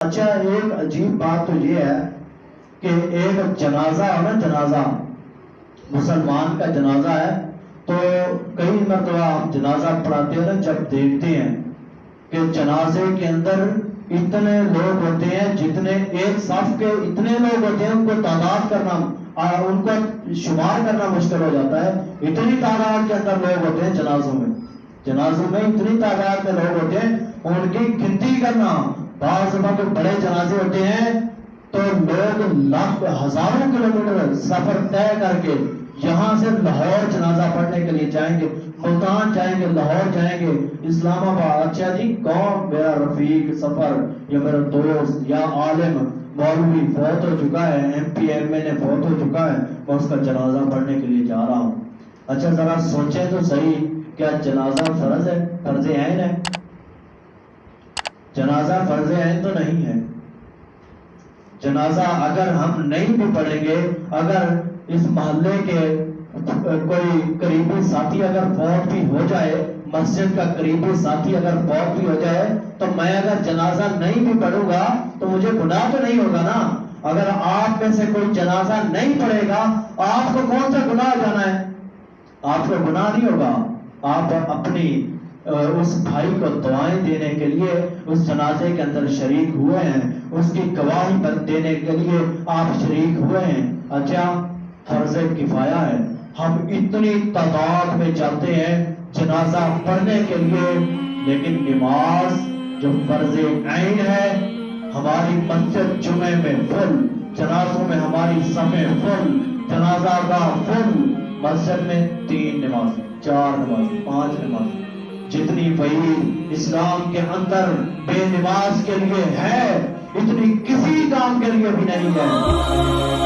اچھا ایک عجیب بات تو یہ ہے کہ ایک جنازہ ہے نا، جنازہ مسلمان کا جنازہ ہے، تو کئی مرتبہ ہم جنازہ پڑھاتے ہیں نا، جب دیکھتے ہیں کہ جنازے کے اندر اتنے لوگ ہوتے ہیں، جتنے ایک صف کے اتنے لوگ ہوتے ہیں، ان کو تعداد کرنا، ان کو شمار کرنا مشکل ہو جاتا ہے۔ اتنی تعداد کے اندر لوگ ہوتے ہیں جنازوں میں اتنی تعداد میں لوگ ہوتے ہیں، ان کی گنتی کرنا، بعض وقت بڑے جنازے ہوتے ہیں تو لوگ لاکھ ہزاروں کلومیٹر سفر طے کر کے یہاں سے لاہور جنازہ پڑھنے کے لیے جائیں گے، ملتان جائیں گے، لاہور جائیں گے، اسلام آباد۔ اچھا جی، کون میرا رفیق سفر یا میرا دوست یا عالم مولوی فوت ہو چکا ہے، ایم پی ایم اے نے فوت ہو چکا ہے، میں اس کا جنازہ پڑھنے کے لیے جا رہا ہوں۔ اچھا ذرا سوچیں تو صحیح، کیا جنازہ فرض ہے؟ فرض عین ہے؟ جنازہ فرض عین تو نہیں ہے۔ جنازہ اگر ہم نہیں بھی پڑھیں گے، اگر اس محلے کے کوئی قریبی ساتھی اگر فوت بھی ہو جائے، مسجد کا قریبی ساتھی اگر فوت بھی ہو جائے، تو میں اگر جنازہ نہیں بھی پڑھوں گا تو مجھے گناہ تو نہیں ہوگا نا۔ اگر آپ میں سے کوئی جنازہ نہیں پڑھے گا، آپ کو کون سا گناہ ہو جانا ہے؟ آپ کو گناہ نہیں ہوگا۔ آپ اپنی اس بھائی کو دعائیں دینے کے لیے اس جنازے کے اندر شریک ہوئے ہیں، اس کی گواہی دینے کے لیے آپ شریک ہوئے ہیں۔ اچھا فرض کفایہ ہے، ہم اتنی تعداد میں جاتے ہیں جنازہ پڑھنے کے لیے، لیکن نماز جو فرض عین ہے، ہماری مسجد جمعے میں فل، جنازوں میں ہماری صفیں فل، جنازہ گاہ فل، مسجد میں 3 نماز، 4 نماز، 5 نماز، جتنی وعید اسلام کے اندر بے نماز کے لیے ہے، اتنی کسی کام کے لیے بھی نہیں ہے۔